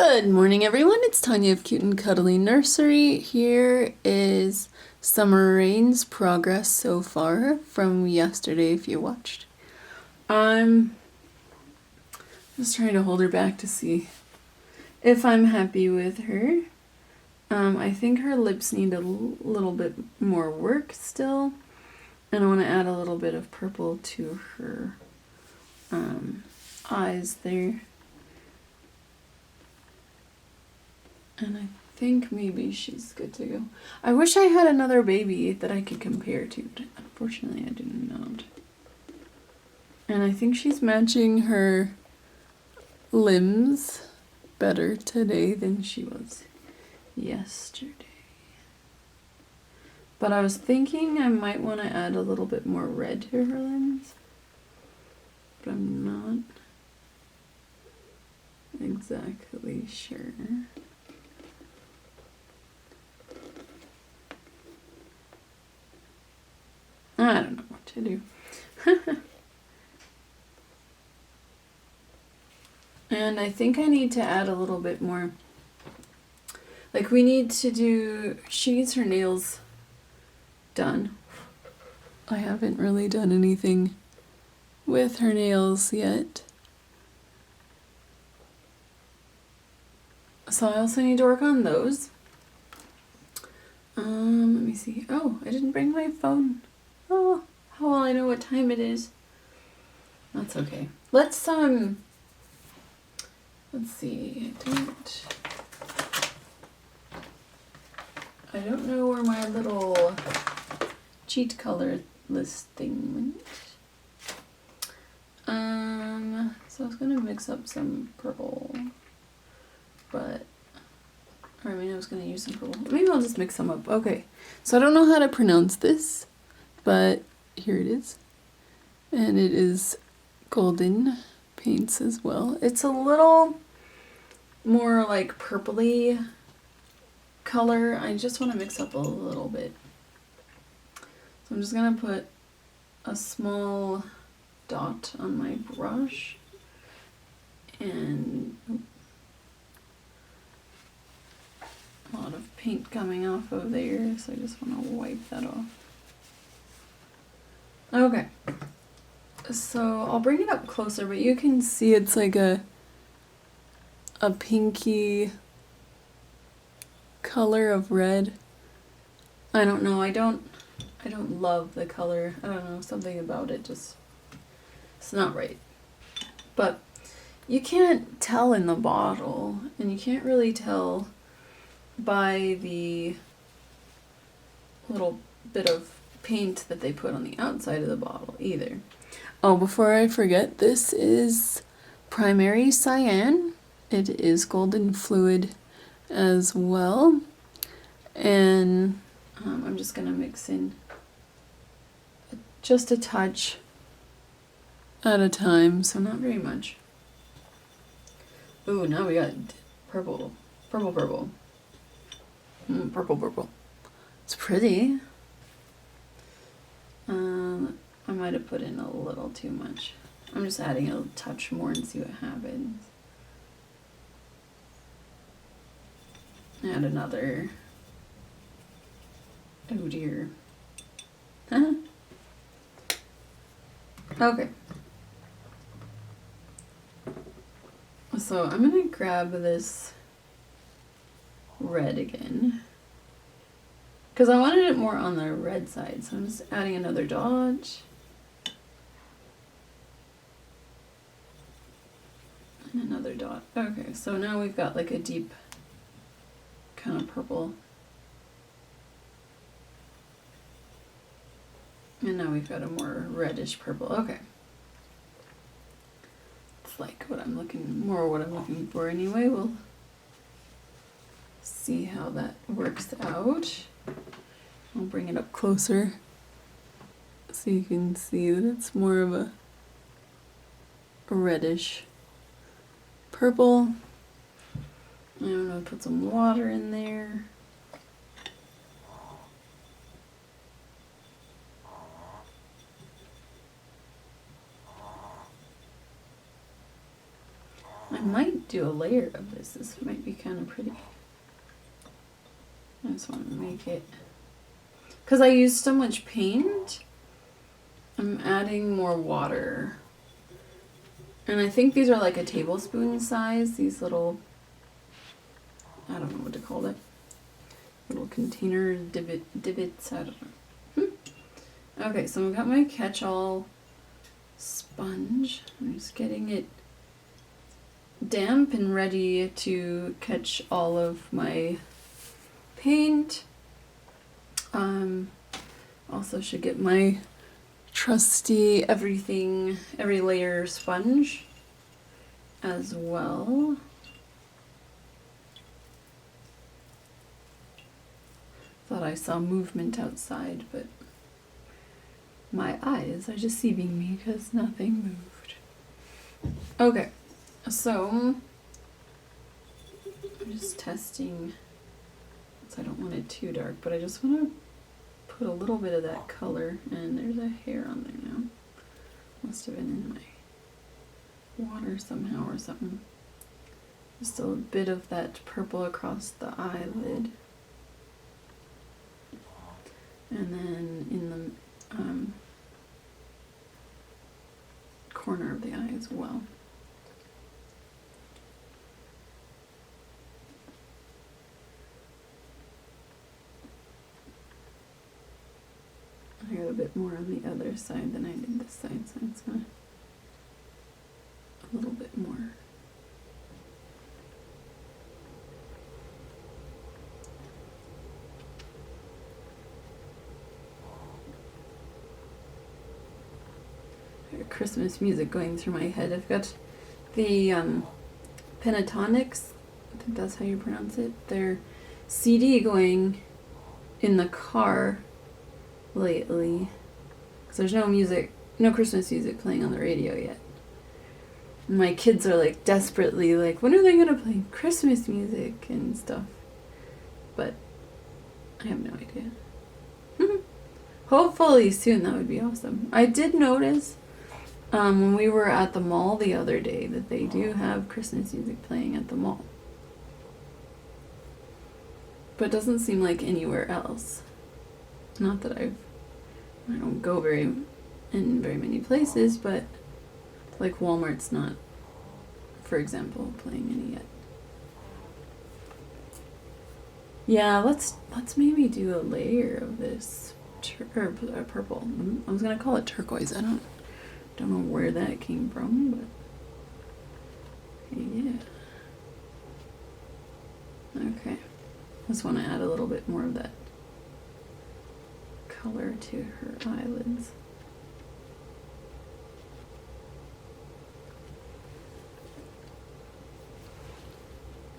Good morning, everyone. It's Tanya of Cute and Cuddly Nursery. Here is Summer Rain's progress so far from yesterday, if you watched. I'm just trying to hold her back to see if I'm happy with her. I think her lips need a little bit more work still, and I want to add a little bit of purple to her eyes there. And I think maybe she's good to go. I wish I had another baby that I could compare to, but unfortunately I do not. And I think she's matching her limbs better today than she was yesterday. But I was thinking I might want to add a little bit more red to her limbs, but I'm not exactly sure. I don't know what to do. And I think I need to add a little bit more. Like we need to do, she needs her nails done. I haven't really done anything with her nails yet. So I also need to work on those. Let me see. Oh, I didn't bring my phone. Oh, how will I know what time it is? That's okay. Let's see. I don't know where my little cheat color list thing went. So I was gonna mix up some purple, but I was gonna use some purple. Maybe I'll just mix some up. Okay. So I don't know how to pronounce this, but here it is. And it is golden paints as well. It's a little more like purpley color. I just want to mix up a little bit. So I'm just going to put a small dot on my brush and a lot of paint coming off of there, so I just want to wipe that off. Okay, so I'll bring it up closer, but you can see it's like a pinky color of red. I don't know, I don't love the color. I don't know, something about it just, it's not right. But you can't tell in the bottle, and you can't really tell by the little bit of paint that they put on the outside of the bottle either. Oh, before I forget, this is primary cyan. It is golden fluid as well. And I'm just gonna mix in just a touch at a time, so not very much. Ooh, now we got purple. Purple. Purple. It's pretty. I might have put in a little too much. I'm just adding a touch more and see what happens. Add another. Oh dear. Huh? Okay. So I'm gonna grab this red again, because I wanted it more on the red side, so I'm just adding another dot. And another dot. Okay, so now we've got like a deep kind of purple. And now we've got a more reddish purple. Okay. It's like what I'm looking for anyway. We'll see how that works out. I'll bring it up closer so you can see that it's more of a reddish purple. I'm gonna put some water in there. I might do a layer of this. This might be kind of pretty. I just want to make it, because I used so much paint, I'm adding more water. And I think these are like a tablespoon size, these little, I don't know what to call it, little container divots, I don't know. Okay, so I've got my catch-all sponge. I'm just getting it damp and ready to catch all of my paint. Also should get my trusty every layer sponge as well. Thought I saw movement outside, but my eyes are deceiving me because nothing moved. Okay, so I'm just testing. I don't want it too dark, but I just want to put a little bit of that color, and there's a hair on there now. Must have been in my water somehow or something. Just a bit of that purple across the eyelid. And then in the corner of the eye as well. I got a bit more on the other side than I did this side, so it's gonna a little bit more. I got Christmas music going through my head. I've got the Pentatonics, I think that's how you pronounce it, their CD going in the car lately, because there's no Christmas music playing on the radio yet. And my kids are like desperately like, when are they gonna play Christmas music and stuff? But I have no idea. Hopefully soon, that would be awesome. I did notice when we were at the mall the other day that they do have Christmas music playing at the mall. But it doesn't seem like anywhere else. Not that I don't go in very many places, but like Walmart's not, for example, playing any yet. Yeah, let's maybe do a layer of this purple. I was gonna call it turquoise. I don't know where that came from, but yeah. Okay, just want to add a little bit more of that color to her eyelids.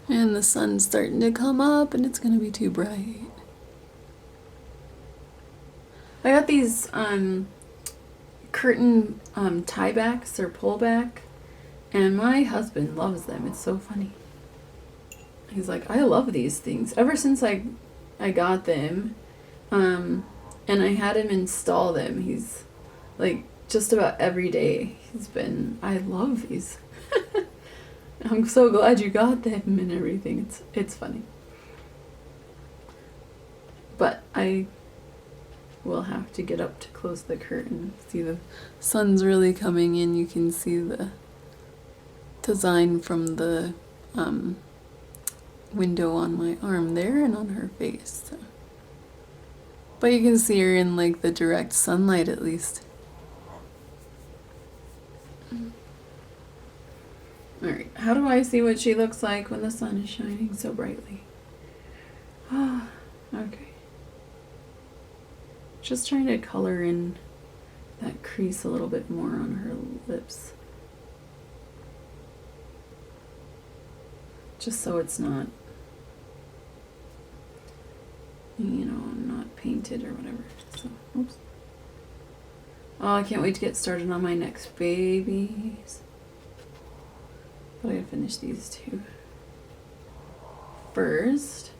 And the sun's starting to come up and it's gonna be too bright. I got these curtain tie backs or pull back, and my husband loves them. It's so funny. He's like, I love these things. Ever since I got them, and I had him install them, he's like, just about every day he's been, I love these. I'm so glad you got them and everything. It's funny. But I will have to get up to close the curtain. See, the sun's really coming in. You can see the design from the window on my arm there and on her face. So. But you can see her in like the direct sunlight at least. Alright, how do I see what she looks like when the sun is shining so brightly? Ah, okay. Just trying to color in that crease a little bit more on her lips. Just so it's not, not painted or whatever. So, oops. Oh, I can't wait to get started on my next babies. But I gotta finish these two first.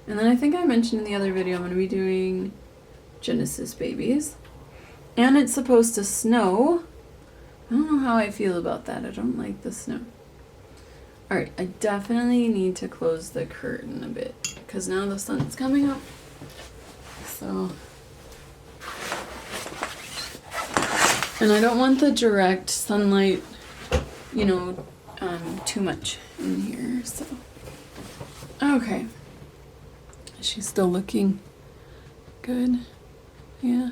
And then I think I mentioned in the other video I'm going to be doing Genesis babies. And it's supposed to snow. I don't know how I feel about that. I don't like the snow. Alright, I definitely need to close the curtain a bit, because now the sun's coming up. So, and I don't want the direct sunlight, you know, too much in here, so. Okay. She's still looking good. Yeah.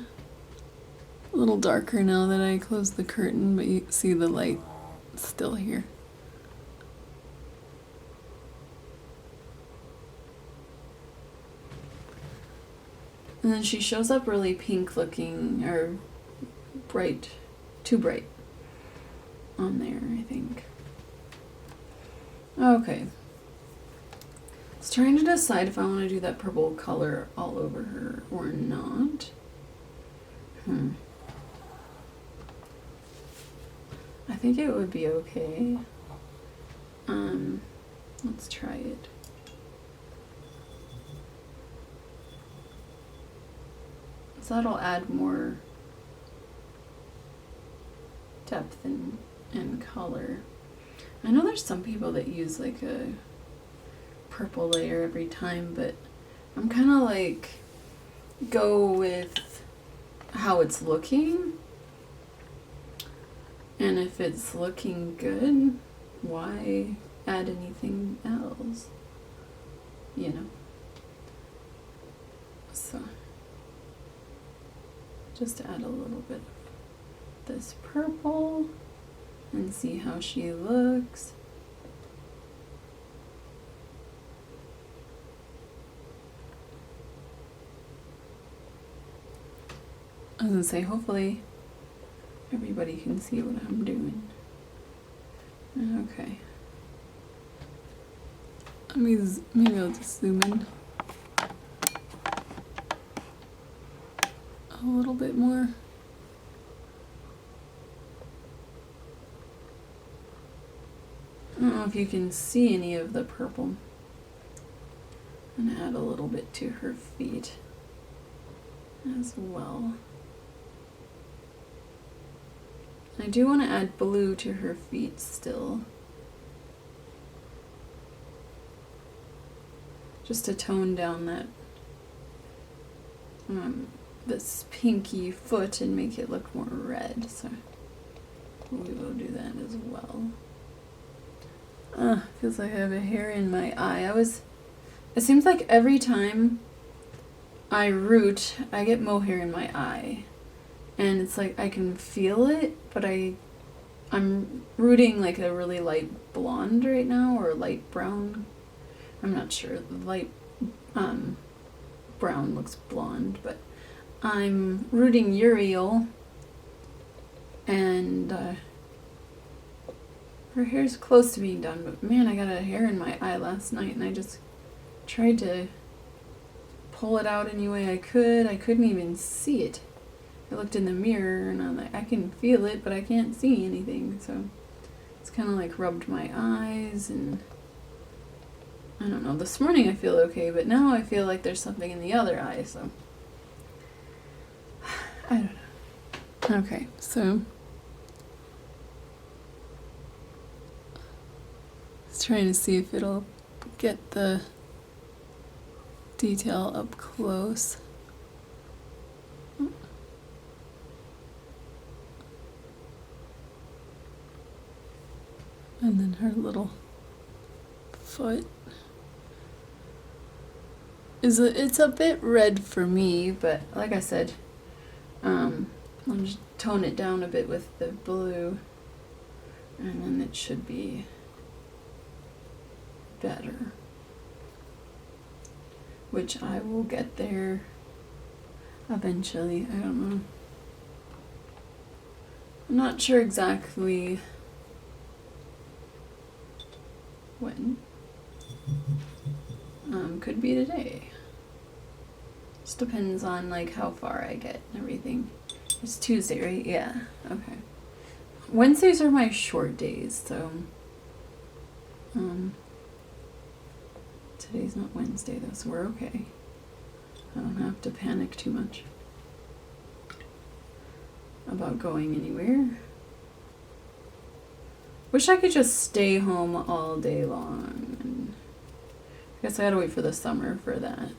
A little darker now that I closed the curtain, but you see the light still here. And then she shows up really pink looking, or bright, too bright on there, I think. Okay. I was trying to decide if I want to do that purple color all over her or not. I think it would be okay. Let's try it. So that'll add more depth and color. I know there's some people that use like a purple layer every time, but I'm kind of like go with how it's looking. And if it's looking good, why add anything else? You know. So just add a little bit of this purple and see how she looks. I was gonna say, hopefully everybody can see what I'm doing. Okay. Maybe I'll just zoom in a little bit more. I don't know if you can see any of the purple. And add a little bit to her feet as well. I do want to add blue to her feet still, just to tone down that this pinky foot and make it look more red. So we will do that as well. Feels like I have a hair in my eye. It seems like every time I root, I get mohair in my eye. And it's like I can feel it, but I'm rooting like a really light blonde right now, or light brown. I'm not sure. The light brown looks blonde, but I'm rooting Uriel, and her hair's close to being done, but man, I got a hair in my eye last night, and I just tried to pull it out any way I could. I couldn't even see it. I looked in the mirror and I'm like, I can feel it, but I can't see anything. So it's kind of like rubbed my eyes, and I don't know. This morning I feel okay, but now I feel like there's something in the other eye. So I don't know. Okay, so just trying to see if it'll get the detail up close. And then her little foot it's a bit red for me, but like I said, I'll just tone it down a bit with the blue, and then it should be better, which I will get there eventually. I don't know. I'm not sure exactly when. Could be today. Just depends on like how far I get and everything. It's Tuesday, right? Yeah. Okay. Wednesdays are my short days, so today's not Wednesday though, so we're okay. I don't have to panic too much about going anywhere. Wish I could just stay home all day long. And I guess I gotta wait for the summer for that.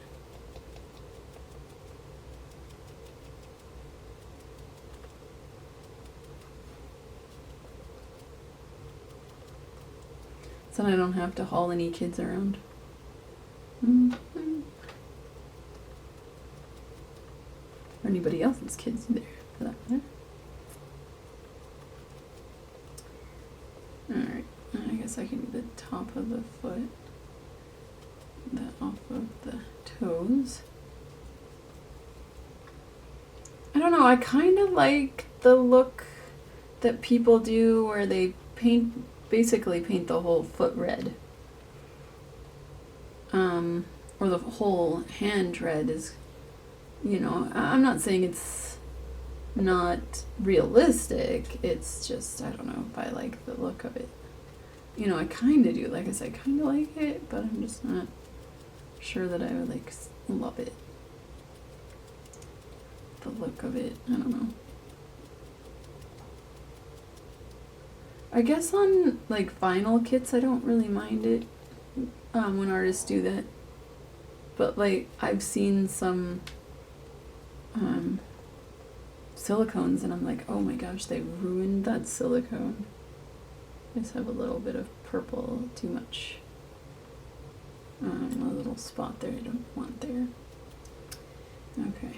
So I don't have to haul any kids around. Or anybody else's kids either, for that matter. Alright, I guess I can do the top of the foot, that off of the toes. I don't know, I kind of like the look that people do where they basically paint the whole foot red. Or the whole hand red is, you know, I'm not saying it's not realistic, it's just, I don't know if I like the look of it. You know, I kind of do, like I said, kind of like it, but I'm just not sure that I would, like, love it. The look of it, I don't know. I guess on, like, vinyl kits, I don't really mind it when artists do that. But, like, I've seen some silicones, and I'm like, oh my gosh, they ruined that silicone. I just have a little bit of purple, too much. A little spot there I don't want there. Okay.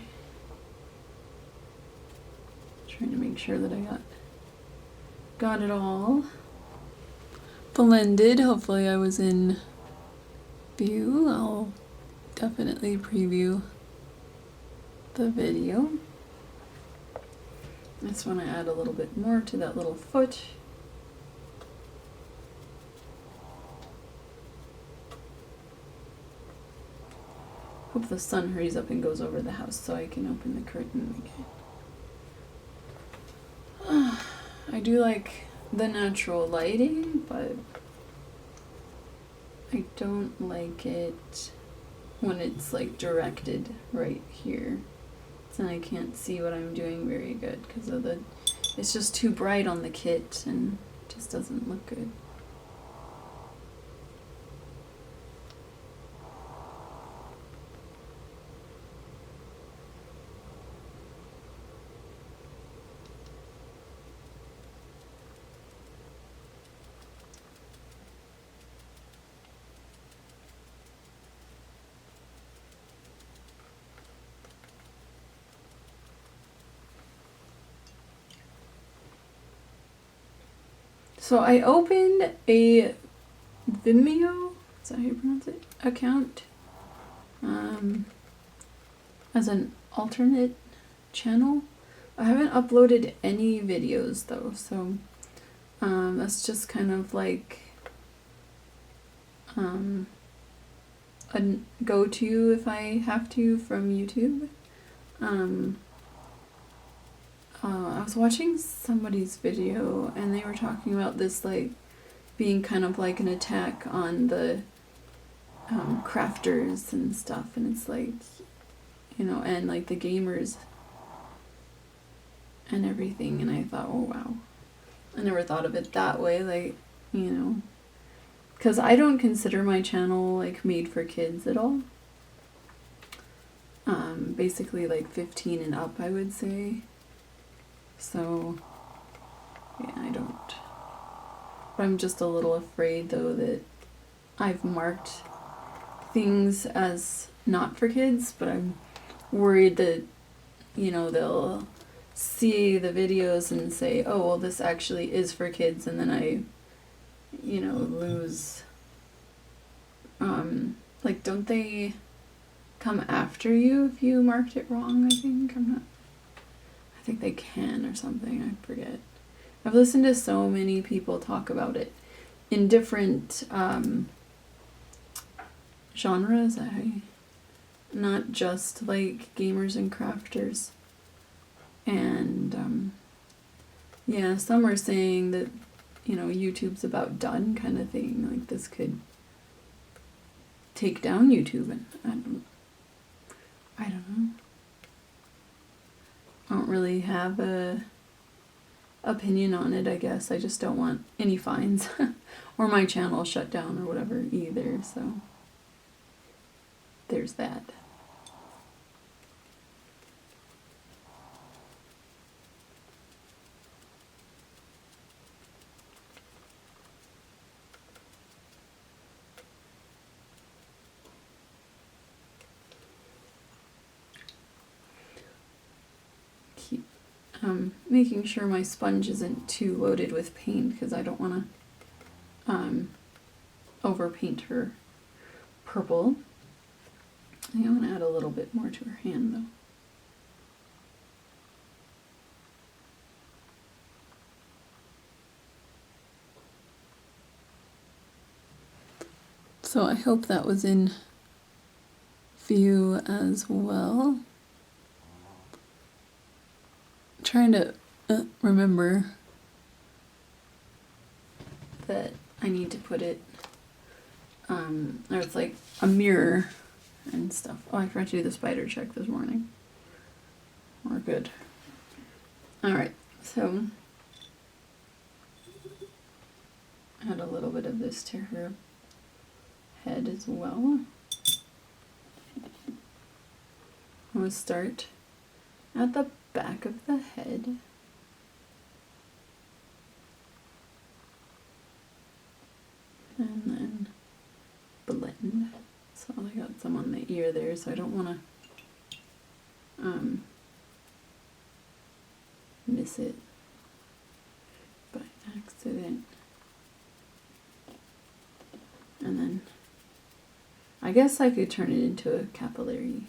Trying to make sure that I got it all blended. Hopefully I was in view. I'll definitely preview the video. I just want to add a little bit more to that little foot. Hope the sun hurries up and goes over the house so I can open the curtain again. I do like the natural lighting, but I don't like it when it's like directed right here. Then I can't see what I'm doing very good because of it's just too bright on the kit and it just doesn't look good. So I opened a Vimeo, is that how you pronounce it, account, as an alternate channel. I haven't uploaded any videos though, so that's just kind of like a go-to if I have to from YouTube. I was watching somebody's video and they were talking about this like being kind of like an attack on the crafters and stuff, and it's like, you know, and like the gamers and everything, and I thought, oh wow, I never thought of it that way, like, you know, because I don't consider my channel like made for kids at all. Basically like 15 and up, I would say. So, yeah, I don't. But I'm just a little afraid, though, that I've marked things as not for kids, but I'm worried that, you know, they'll see the videos and say, oh, well, this actually is for kids, and then I, you know, lose. Like, don't they come after you if you marked it wrong, I think? I think they can or something, I forget. I've listened to so many people talk about it in different genres, not just like gamers and crafters. And yeah, some are saying that, you know, YouTube's about done kind of thing, like this could take down YouTube, and I don't know. I don't really have a opinion on it, I guess. I just don't want any fines or my channel shut down or whatever either, so there's that. Keep making sure my sponge isn't too loaded with paint because I don't want to overpaint her purple. I think I want to add a little bit more to her hand though. So I hope that was in view as well. I'm trying to remember that I need to put it, or it's like a mirror and stuff. Oh, I forgot to do the spider check this morning. We're good. Alright, so add a little bit of this to her head as well. I'm going to start at the back of the head. And then blend. So I got some on the ear there, so I don't want to miss it by accident. And then I guess I could turn it into a capillary.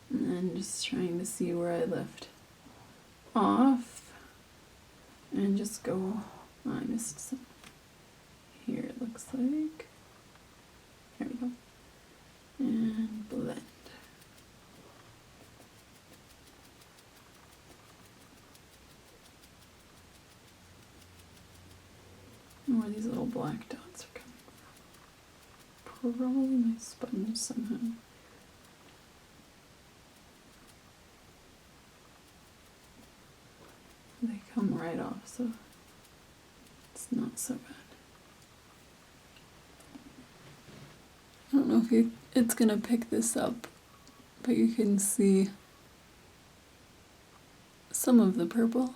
And then just trying to see where I left off. And just go, oh, I missed some. Here it looks like. There we go. And blend. And where these little black dots are coming from. Probably my sponge somehow. They come right off, so it's not so bad. I don't know if it's gonna pick this up, but you can see some of the purple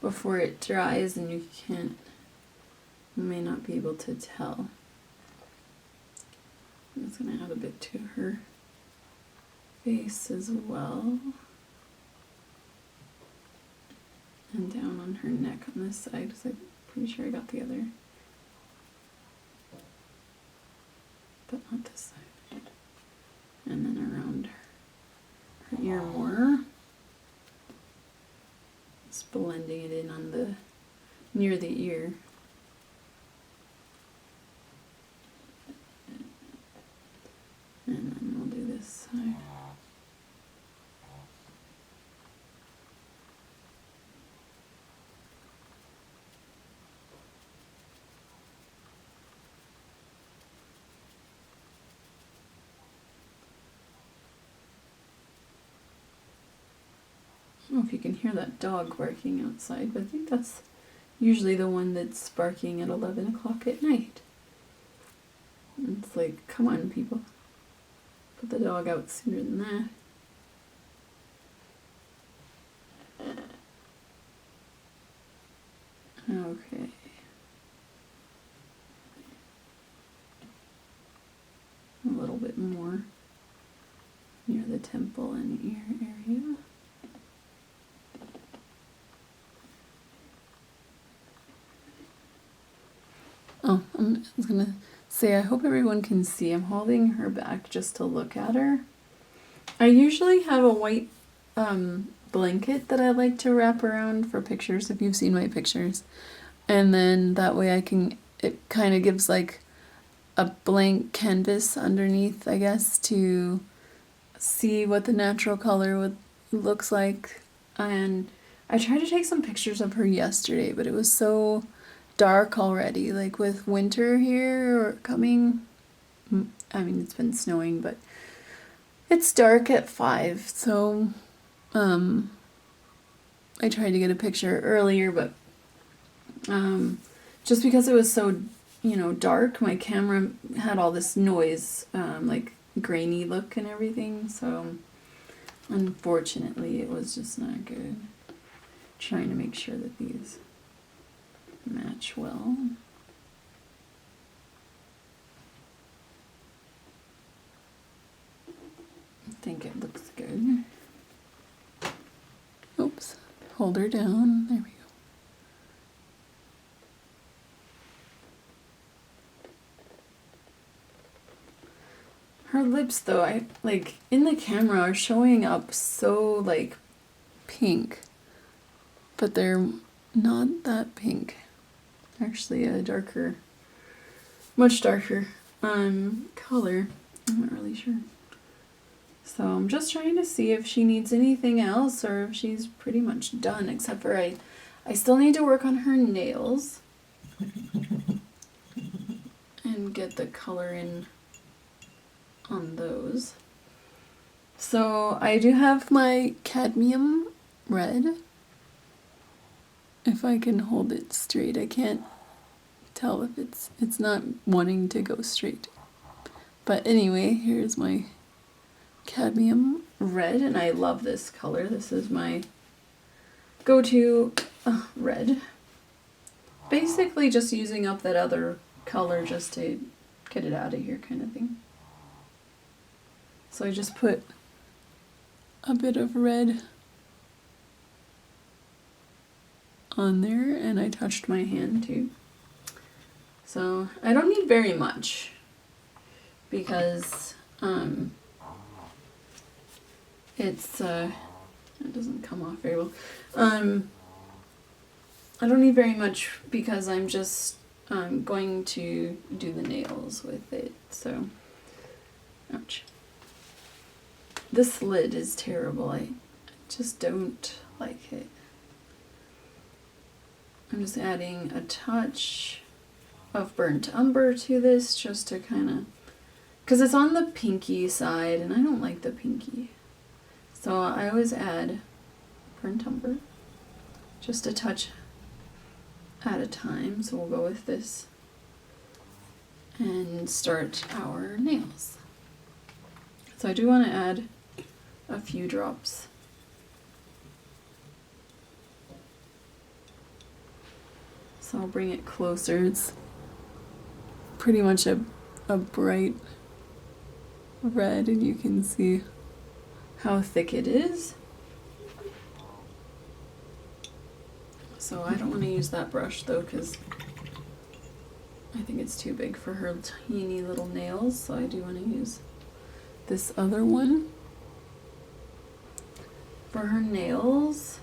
before it dries, and you may not be able to tell. I'm just gonna add a bit to her face as well, and down on her neck on this side, because I'm pretty sure I got the other, but not this side. And then around her ear more, just blending it in on the near the ear. And then we'll do this side. I don't know if you can hear that dog barking outside, but I think that's usually the one that's barking at 11 o'clock at night. And it's like, come on, people. Put the dog out sooner than that. Okay. A little bit more near the temple and ear area. Oh, I was gonna say, I hope everyone can see. I'm holding her back just to look at her. I usually have a white blanket that I like to wrap around for pictures, if you've seen my pictures. And then that way it kind of gives like a blank canvas underneath, I guess, to see what the natural color looks like. And I tried to take some pictures of her yesterday, but it was so dark already, like with winter here or coming. I mean, it's been snowing, but it's dark at 5, so I tried to get a picture earlier, but just because it was so, dark, my camera had all this noise, like grainy look and everything, so unfortunately it was just not good. Trying to make sure that these match well. I think it looks good. Oops, hold her down, there we go. Her lips though, in the camera are showing up so like pink, but they're not that pink. Actually a darker, much darker color. I'm not really sure. So I'm just trying to see if she needs anything else or if she's pretty much done, except for I still need to work on her nails and get the color in on those. So I do have my cadmium red. If I can hold it straight, I can't tell if it's not wanting to go straight. But anyway, here's my cadmium red, and I love this color. This is my go-to red. Basically just using up that other color just to get it out of here kind of thing. So I just put a bit of red on there, and I touched my hand too. So I don't need very much because it doesn't come off very well. I don't need very much because I'm just going to do the nails with it. So, ouch. This lid is terrible. I just don't like it. I'm just adding a touch of burnt umber to this just to kind of, because it's on the pinky side and I don't like the pinky. So I always add burnt umber, just a touch at a time. So we'll go with this and start our nails. So I do want to add a few drops. So I'll bring it closer. It's pretty much a bright red, and you can see how thick it is. So I don't want to use that brush though, because I think it's too big for her teeny little nails, so I do want to use this other one for her nails.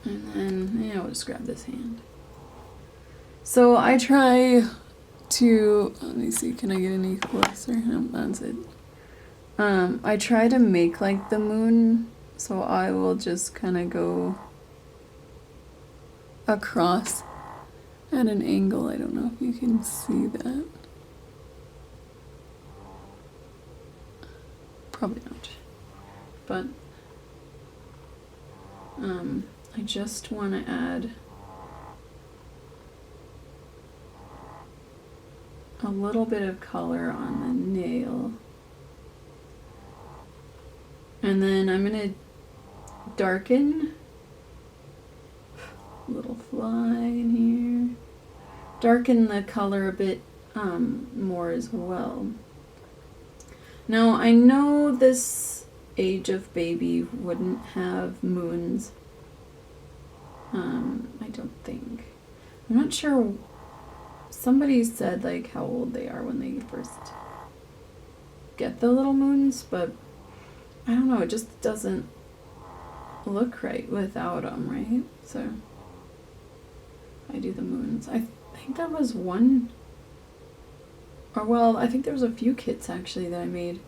And then, we'll just grab this hand. So I try to, let me see, can I get any closer? No, that's it. I try to make like the moon, so I will just kind of go across at an angle. I don't know if you can see that. Probably not. But I just want to add a little bit of color on the nail. And then I'm going to darken a little fly in here. Darken the color a bit more as well. Now I know this age of baby wouldn't have moons. I don't think. I'm not sure. Somebody said like how old they are when they first get the little moons, but I don't know, it just doesn't look right without them, right? So I do the moons. I think there was one, or well, I think there was a few kits actually that I made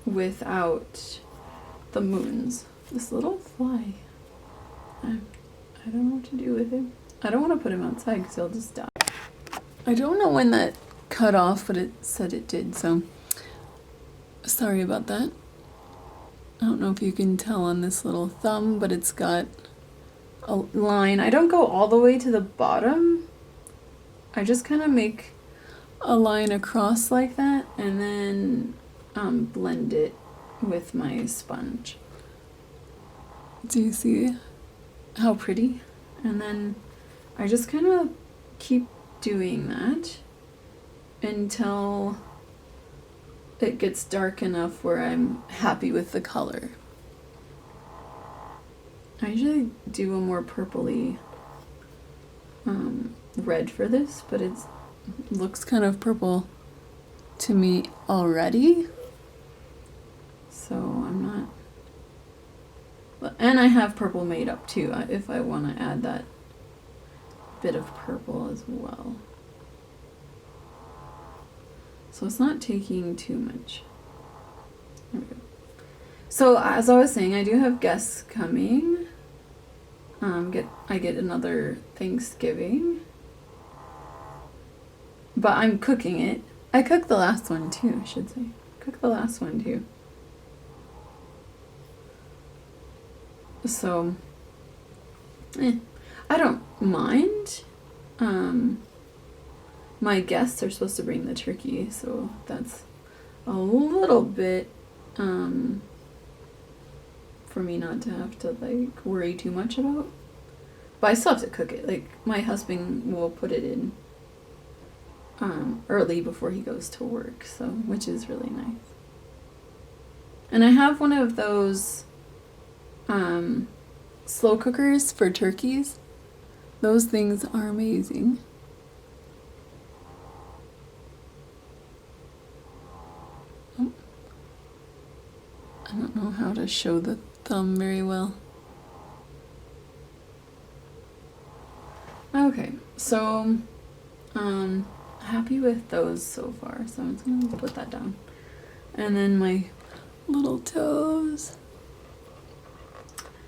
without the moons. This little fly. I don't know what to do with him. I don't want to put him outside because he'll just die. I don't know when that cut off, but it said it did, so sorry about that. I don't know if you can tell on this little thumb, but it's got a line. I don't go all the way to the bottom. I just kind of make a line across like that and then blend it with my sponge. Do you see how pretty? And then I just kind of keep doing that until it gets dark enough where I'm happy with the color. I usually do a more purpley red for this, but it looks kind of purple to me already. So I'm not... And I have purple made up too, if I want to add that bit of purple as well. So it's not taking too much. There we go. So as I was saying, I do have guests coming. I get another Thanksgiving. But I'm cooking it. I cooked the last one too, I should say. Cooked the last one too. So, I don't mind. My guests are supposed to bring the turkey, so that's a little bit for me not to have to like worry too much about. But I still have to cook it. Like my husband will put it in early before he goes to work, so which is really nice. And I have one of those slow cookers for turkeys. Those things are amazing. Oh. I don't know how to show the thumb very well. Okay, so happy with those so far, so I'm just gonna put that down. And then my little toes.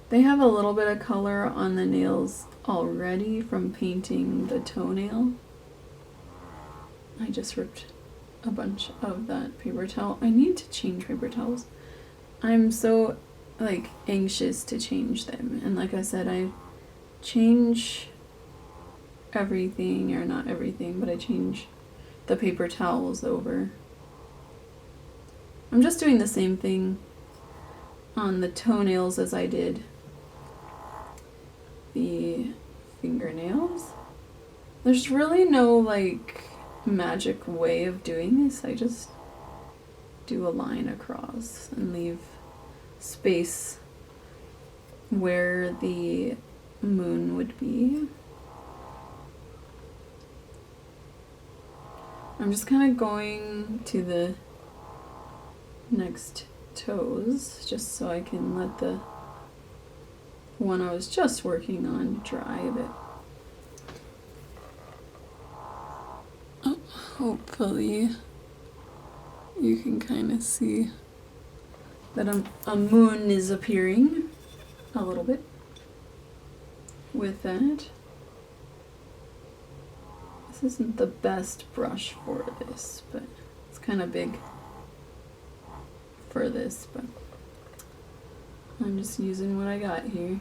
They have a little bit of color on the nails already from painting the toenail. I just ripped a bunch of that paper towel. I need to change paper towels. I'm so like anxious to change them, and like I said, I change everything, or not everything, but I change the paper towels over. I'm just doing the same thing on the toenails as I did the fingernails. There's really no like magic way of doing this. I just do a line across and leave space where the moon would be. I'm just kind of going to the next toes just so I can let the one I was just working on dry a bit. Oh, hopefully you can kind of see that a moon is appearing a little bit with that. This isn't the best brush for this, but it's kind of big for this, but I'm just using what I got here.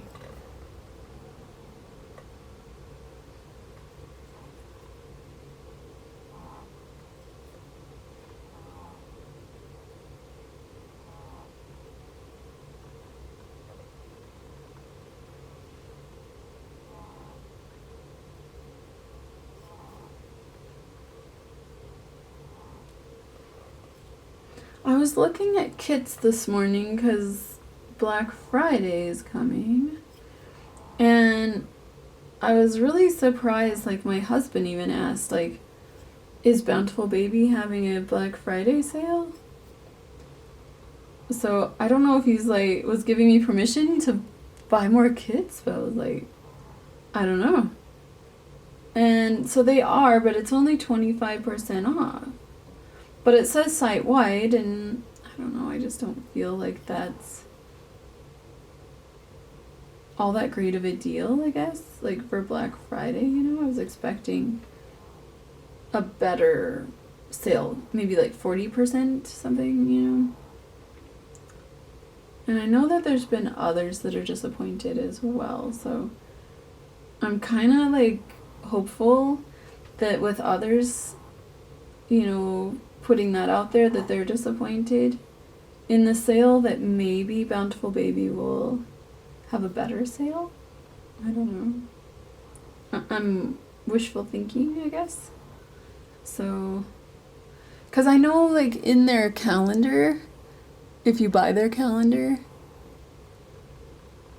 I was looking at kits this morning because Black Friday is coming, and I was really surprised. Like my husband even asked, like, is Bountiful Baby having a Black Friday sale? So I don't know if he's like was giving me permission to buy more kits, but I was like, I don't know. And so they are, but it's only 25% off. But it says site-wide, and I don't know, I just don't feel like that's all that great of a deal, I guess. Like for Black Friday, you know, I was expecting a better sale, maybe like 40% something, you know. And I know that there's been others that are disappointed as well, so I'm kind of like hopeful that with others, you know, putting that out there that they're disappointed in the sale, that maybe Bountiful Baby will have a better sale. I don't know. I'm wishful thinking, I guess. So, because I know, like, in their calendar, if you buy their calendar,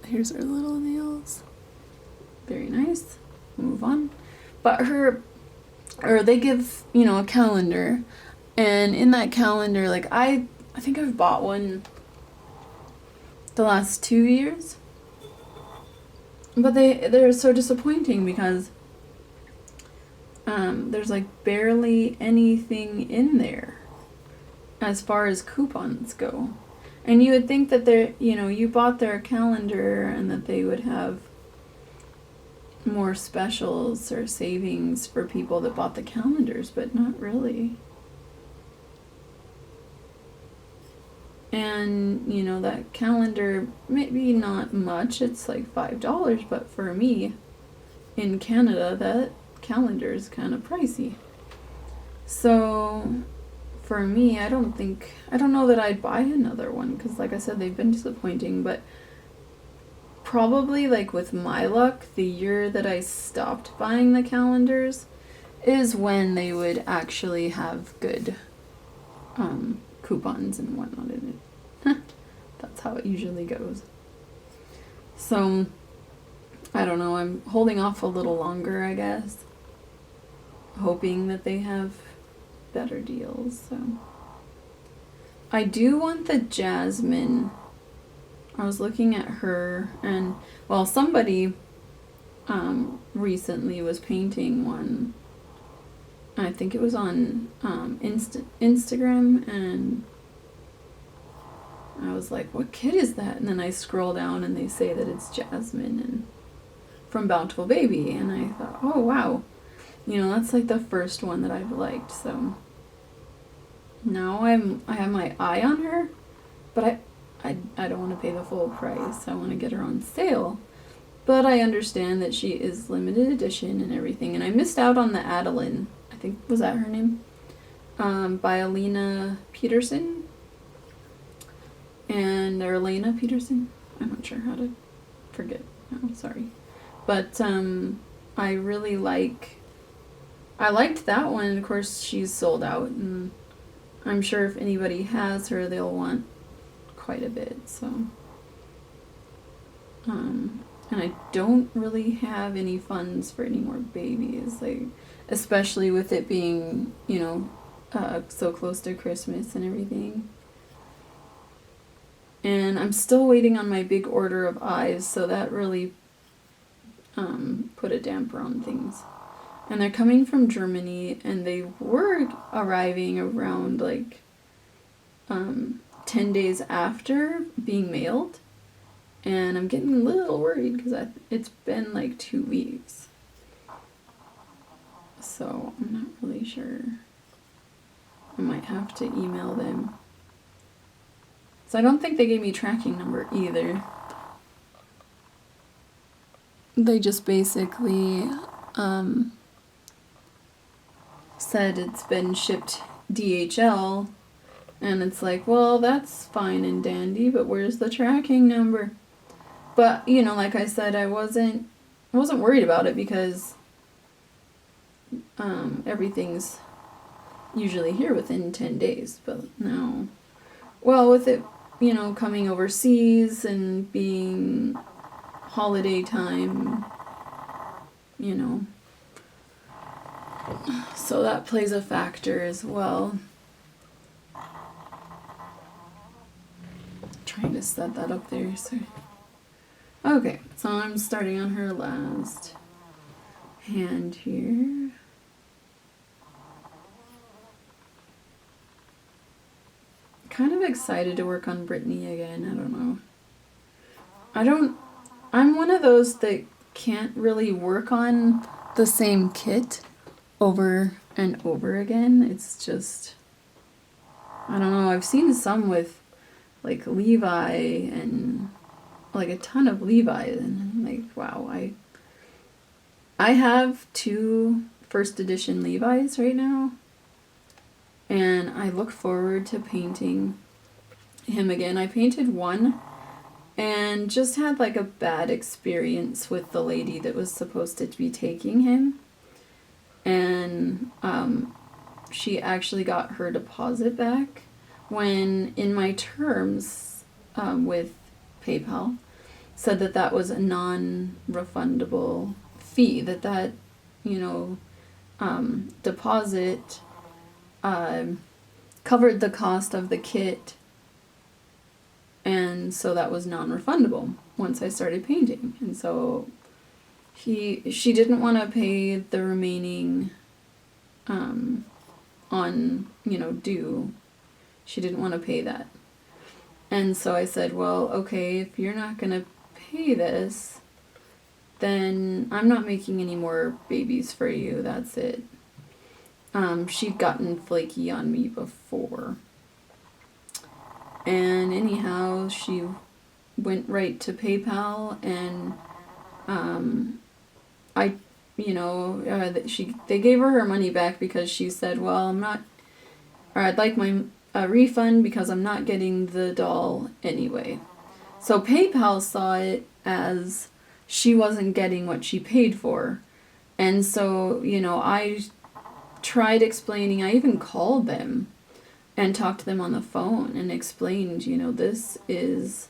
here's her little nails. Very nice. Move on. But they give, you know, a calendar, and in that calendar, like, I think I've bought one the last 2 years, but they're so disappointing because there's like barely anything in there as far as coupons go. And you would think that they're, you know, you bought their calendar and that they would have more specials or savings for people that bought the calendars, but not really. And, you know, that calendar, maybe not much, it's like $5, but for me, in Canada, that calendar is kind of pricey. So, for me, I don't know that I'd buy another one, because like I said, they've been disappointing, but probably, like with my luck, the year that I stopped buying the calendars is when they would actually have good coupons and whatnot in it. That's how it usually goes. So, I don't know, I'm holding off a little longer, I guess, hoping that they have better deals. So, I do want the Jasmine. I was looking at her, and, well, somebody recently was painting one. I think it was on Instagram, and I was like, what kid is that? And then I scroll down and they say that it's Jasmine and from Bountiful Baby, and I thought, oh wow, you know, that's like the first one that I've liked. So now I have my eye on her, but I don't want to pay the full price. I want to get her on sale. But I understand that she is limited edition and everything, and I missed out on the Adeline. I think, was that her name? By Alina Peterson and Elena Peterson. I'm not sure how to forget. Oh, sorry. But I really liked that one. Of course, she's sold out, and I'm sure if anybody has her, they'll want quite a bit. So, and I don't really have any funds for any more babies, like, especially with it being, you know, so close to Christmas and everything. And I'm still waiting on my big order of eyes, so that really put a damper on things. And they're coming from Germany, and they were arriving around like 10 days after being mailed. And I'm getting a little worried because it's been like 2 weeks. So I'm not really sure. I might have to email them. So I don't think they gave me tracking number either. They just basically said it's been shipped DHL, and it's like, well, that's fine and dandy, but where's the tracking number? But, you know, like I said, I wasn't worried about it because everything's usually here within 10 days. But now, well, with it, you know, coming overseas and being holiday time, you know, so that plays a factor as well. Trying to set that up there, so. Okay, so I'm starting on her last hand here. Kind of excited to work on Brittany again. I don't know. I'm one of those that can't really work on the same kit over and over again. It's just, I don't know, I've seen some with like Levi and like a ton of Levi, and I'm like, wow, I have 2 first edition Levi's right now, and I look forward to painting him again. I painted one and just had like a bad experience with the lady that was supposed to be taking him, and she actually got her deposit back when in my terms with PayPal said that that was a non-refundable fee, that deposit covered the cost of the kit, and so that was non-refundable once I started painting. And so she didn't want to pay the remaining on due. She didn't want to pay that. And so I said, well, okay, if you're not going to pay this, then I'm not making any more babies for you. That's it. She'd gotten flaky on me before. And anyhow, she went right to PayPal, and they gave her money back because she said, well, I'd like my refund because I'm not getting the doll anyway. So PayPal saw it as she wasn't getting what she paid for. And so, I tried explaining, I even called them and talked to them on the phone and explained, this is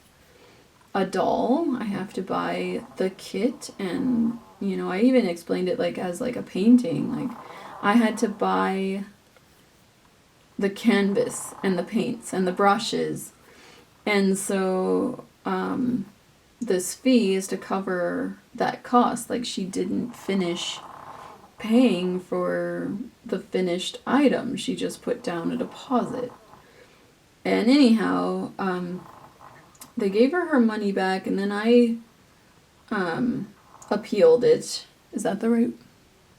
a doll. I have to buy the kit, and, I even explained it as a painting. Like, I had to buy the canvas and the paints and the brushes. And so this fee is to cover that cost. Like, she didn't finish paying for the finished item. She just put down a deposit. And anyhow, they gave her money back, and then I appealed it. Is that the right?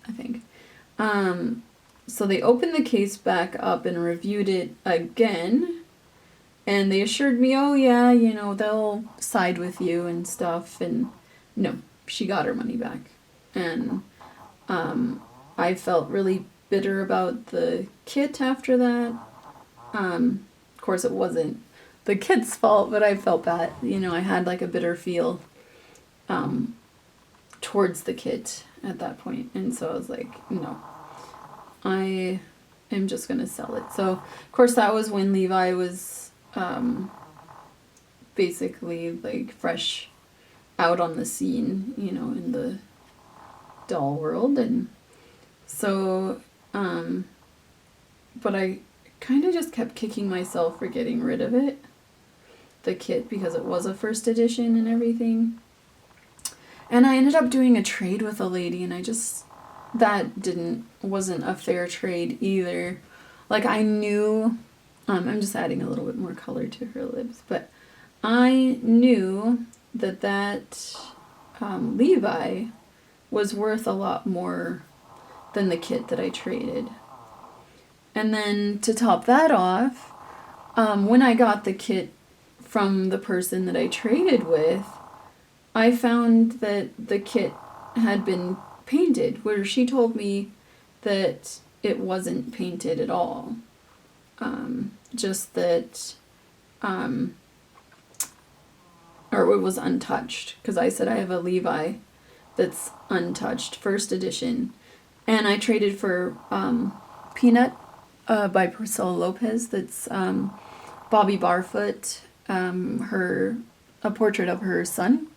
I think. So they opened the case back up and reviewed it again, and they assured me, oh yeah, they'll side with you and stuff, and no, she got her money back. And I felt really bitter about the kit after that. Of course, it wasn't the kid's fault, but I felt bad. I had a bitter feel towards the kit at that point. And so I was like, no, I am just going to sell it. So, of course, that was when Levi was basically fresh out on the scene, in the doll world. And so, but I kind of just kept kicking myself for getting rid of it, the kit, because it was a first edition and everything. And I ended up doing a trade with a lady, and that wasn't a fair trade either. I knew, I'm just adding a little bit more color to her lips, but I knew that Levi was worth a lot more than the kit that I traded. And then to top that off, when I got the kit from the person that I traded with, I found that the kit had been painted, where she told me that it wasn't painted at all. Just that, or it was untouched, because I said I have a Levi that's untouched, first edition. And I traded for Peanut by Priscilla Lopez, that's Bobby Barfoot, a portrait of her son.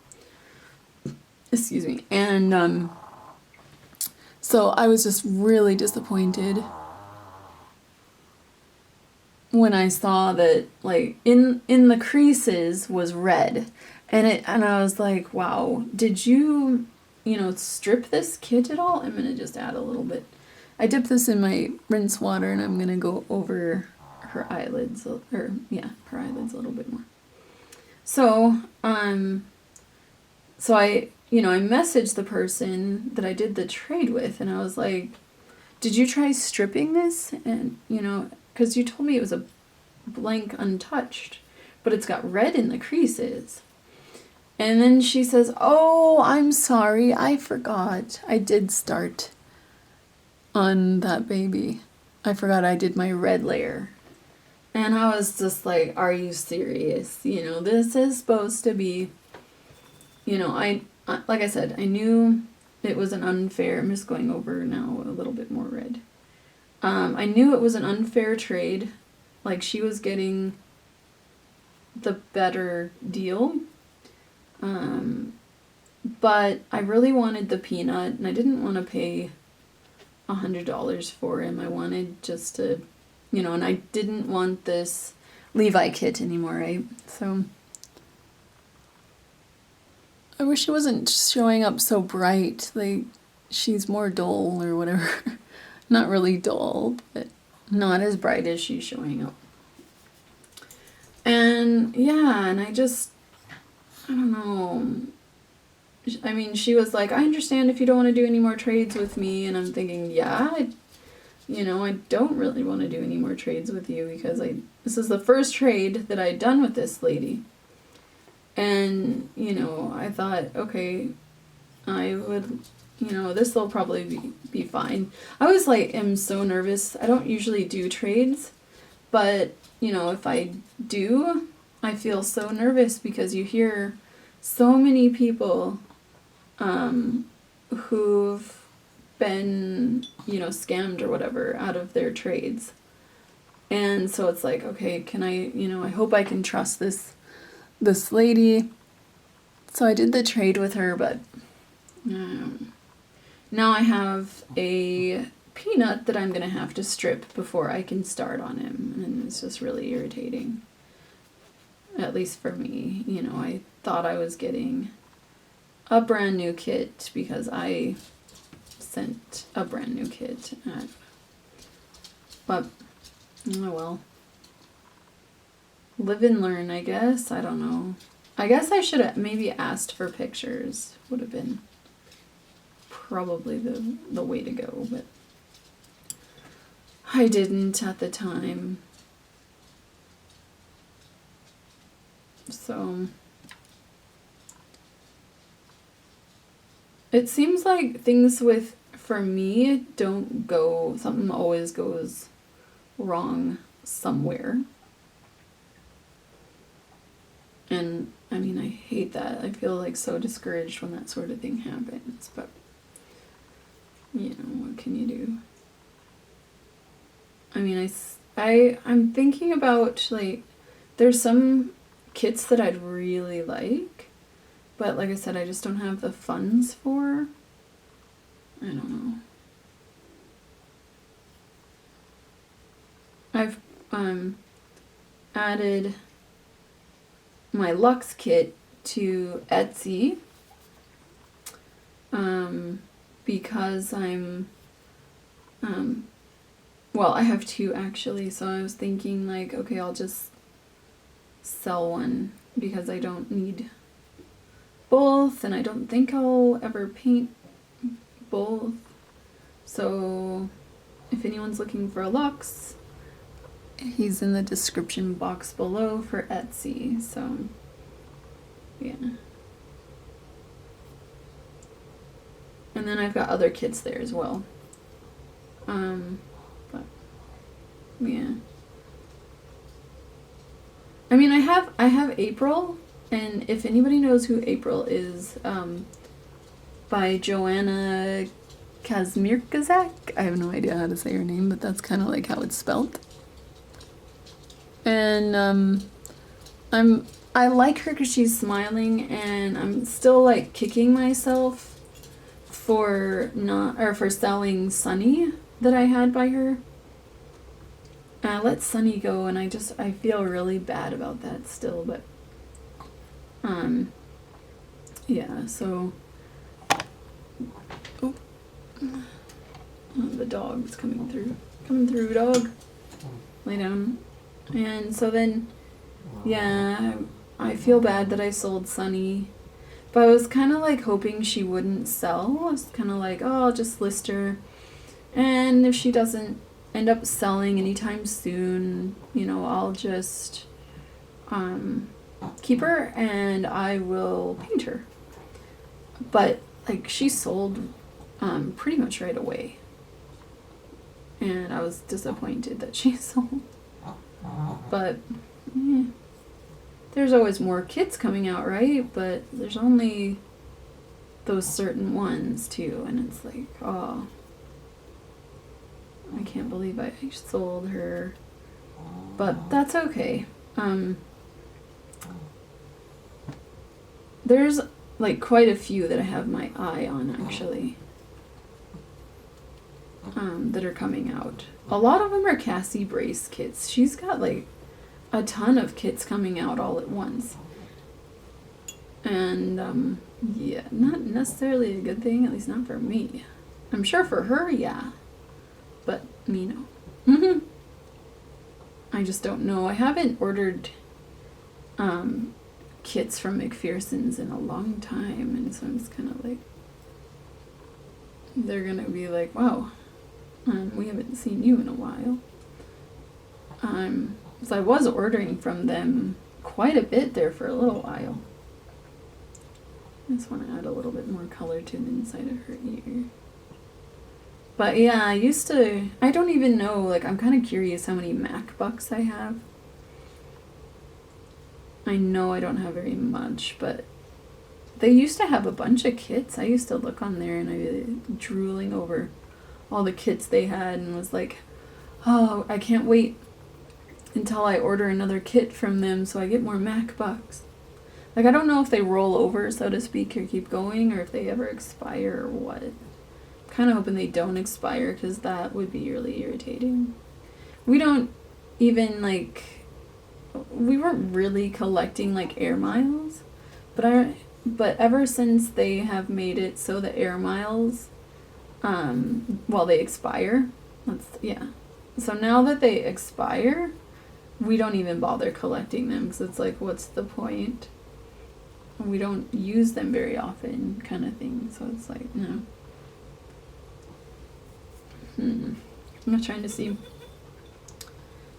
Excuse me. And so I was just really disappointed when I saw that in the creases was red, and I was like, wow, did you strip this kit at all? I'm gonna just add a little bit. I dipped this in my rinse water, and I'm gonna go over her eyelids, her eyelids a little bit more. So so I messaged the person that I did the trade with, and I was like, did you try stripping this? And, because you told me it was a blank untouched, but it's got red in the creases. And then she says, oh, I'm sorry, I forgot. I did start on that baby. I forgot I did my red layer. And I was just like, are you serious? This is supposed to be, I like I said, I knew it was an unfair, I'm just going over now a little bit more red. I knew it was an unfair trade. Like, she was getting the better deal. But I really wanted the peanut, and I didn't want to pay $100 for him. I wanted just to, and I didn't want this Levi kit anymore, right? So I wish it wasn't showing up so bright. Like, she's more dull or whatever. Not really dull, but not as bright as she's showing up. And yeah, and I don't know. I mean, she was like, I understand if you don't want to do any more trades with me. And I'm thinking, yeah, I don't really want to do any more trades with you because this is the first trade that I'd done with this lady. And, I thought, okay, I would, this will probably be fine. I was like, am so nervous. I don't usually do trades, but, if I do, I feel so nervous because you hear so many people who've been, scammed or whatever out of their trades. And so it's like, okay, can I, I hope I can trust this lady. So I did the trade with her, but now I have a peanut that I'm going to have to strip before I can start on him. And it's just really irritating. At least for me. I thought I was getting a brand new kit because I sent a brand new kit. But, oh well. Live and learn, I guess. I don't know. I guess I should have maybe asked for pictures. Would have been probably the way to go, but I didn't at the time. So it seems like things for me don't go, something always goes wrong somewhere. And I mean, I hate that. I feel like so discouraged when that sort of thing happens, but what can you do? I mean, I'm thinking about, like, there's some kits that I'd really like, but like I said, I just don't have the funds for. I don't know. I've added my Luxe kit to Etsy because I'm well, I have two actually, so I was thinking like, okay, I'll just sell one because I don't need both, and I don't think I'll ever paint both. So if anyone's looking for a Luxe, he's in the description box below for Etsy. So yeah. And then I've got other kits there as well. But yeah. I mean, I have April, and if anybody knows who April is, by Joanna Kazmirkazak. I have no idea how to say her name, but that's kind of like how it's spelled. And I like her because she's smiling, and I'm still like kicking myself for selling Sunny that I had by her. I let Sunny go, and I feel really bad about that still, but yeah, so the dog's coming through, dog, lay down. And so then, yeah, I feel bad that I sold Sunny. But I was kind of like hoping she wouldn't sell. I was kind of like, oh, I'll just list her. And if she doesn't end up selling anytime soon, you know, I'll just keep her and I will paint her. But like she sold pretty much right away. And I was disappointed that she sold. But there's always more kits coming out, right? But there's only those certain ones too, and it's like, oh, I can't believe I sold her. But that's okay. There's like quite a few that I have my eye on actually, that are coming out. A lot of them are Cassie Brace kits. She's got like a ton of kits coming out all at once. And yeah, not necessarily a good thing, at least not for me. I'm sure for her, yeah. But me, no. I just don't know. I haven't ordered kits from McPherson's in a long time, and so I'm just kind of like, they're gonna be like, wow, we haven't seen you in a while. So I was ordering from them quite a bit there for a little while. I just want to add a little bit more color to the inside of her ear. But yeah, I don't even know, like I'm kind of curious how many MAC bucks I have. I know I don't have very much, but they used to have a bunch of kits. I used to look on there and I was drooling over all the kits they had and was like, oh, I can't wait until I order another kit from them so I get more MAC bucks. Like I don't know if they roll over, so to speak, or keep going, or if they ever expire or what. Kind of hoping they don't expire because that would be really irritating. We don't even we weren't really collecting like air miles, but ever since they have made it so the air miles, they expire. So now that they expire, we don't even bother collecting them because it's like, what's the point? We don't use them very often, kind of thing. So it's like, no. I'm trying to see,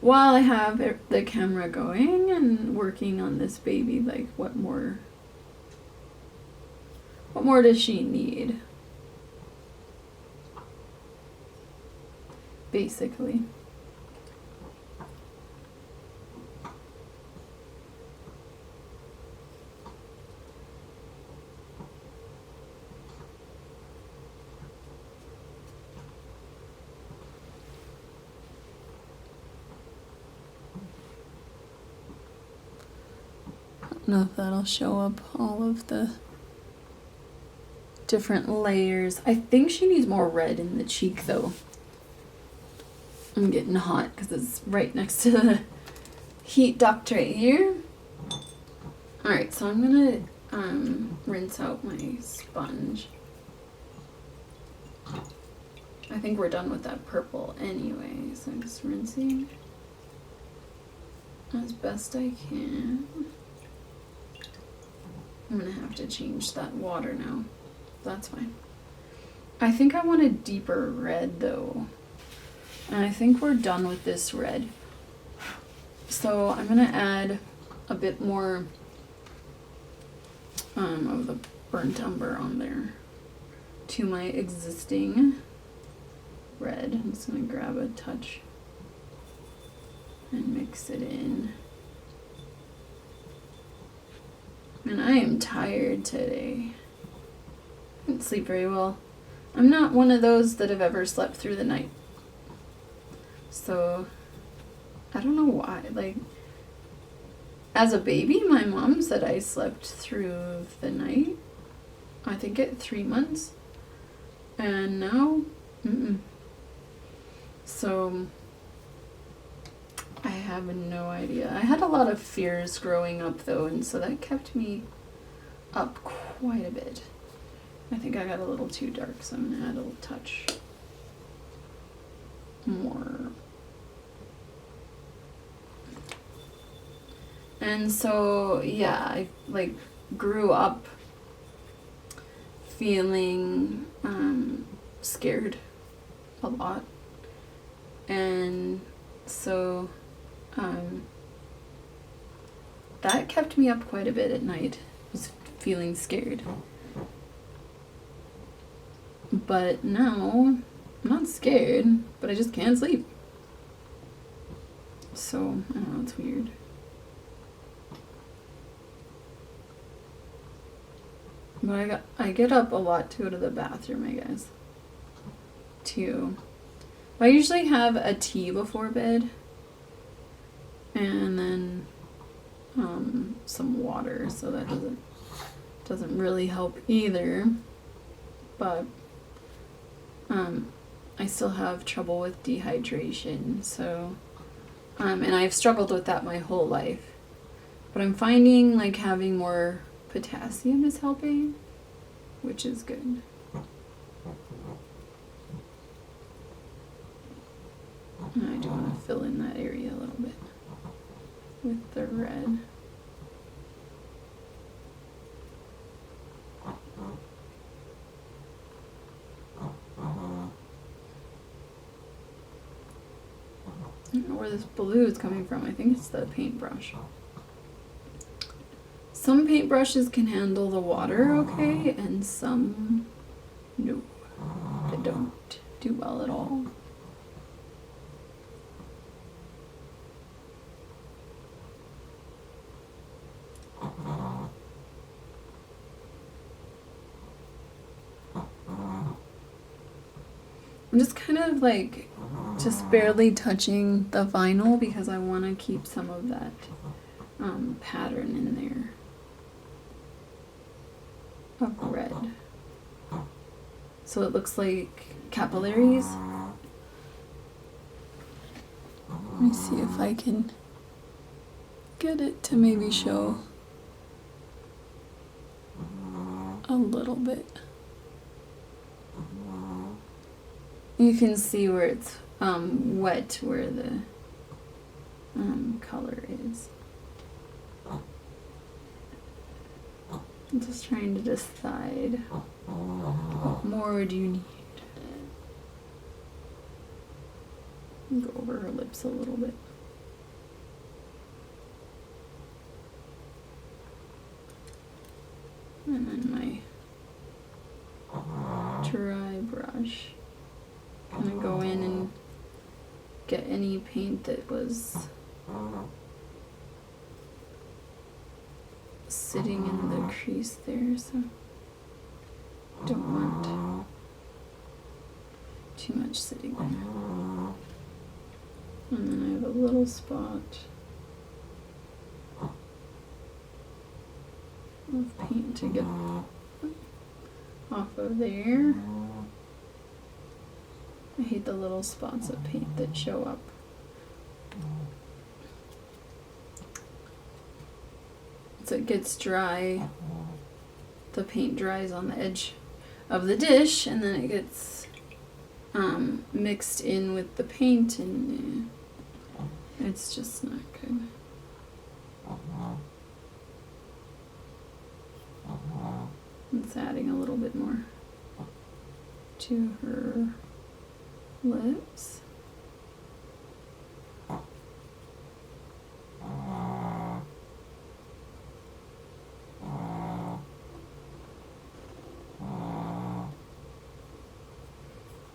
while I have the camera going and working on this baby, like what more does she need? Basically. I don't know if that'll show up all of the different layers. I think she needs more red in the cheek though. I'm getting hot because it's right next to the heat duct right here. Alright, so I'm gonna rinse out my sponge. I think we're done with that purple anyway, so I'm just rinsing as best I can. I'm gonna have to change that water now. That's fine. I think I want a deeper red though. And I think we're done with this red. So I'm gonna add a bit more of the burnt umber on there to my existing red. I'm just gonna grab a touch and mix it in. And I am tired today. I didn't sleep very well. I'm not one of those that have ever slept through the night. So, I don't know why. Like, as a baby, my mom said I slept through the night. I think at 3 months. And now, So, I have no idea. I had a lot of fears growing up though, and so that kept me up quite a bit. I think I got a little too dark, so I'm gonna add a little touch more. And so, yeah, I grew up feeling scared a lot. And so that kept me up quite a bit at night, was feeling scared. But now, I'm not scared, but I just can't sleep. So, I don't know, it's weird. But I get up a lot to go to the bathroom, I guess. Too. I usually have a tea before bed. And then some water, so that doesn't really help either. But I still have trouble with dehydration, so and I've struggled with that my whole life. But I'm finding like having more potassium is helping, which is good. And I do want to fill in that area a little bit with the red. I don't know where this blue is coming from. I think it's the paintbrush. Some paintbrushes can handle the water okay, and some no. They don't do well at all. I'm just kind of like just barely touching the vinyl because I want to keep some of that pattern in there of red. So it looks like capillaries. Let me see if I can get it to maybe show a little bit. You can see where it's wet, where the color is. I'm just trying to decide what more do you need. Go over her lips a little bit. And then my dry brush. Kind of go in and get any paint that was sitting in the crease there, so don't want too much sitting there. And then I have a little spot of paint to get off of there. I hate the little spots of paint that show up. As it gets dry, the paint dries on the edge of the dish, and then it gets mixed in with the paint, and it's just not good. It's adding a little bit more to her lips.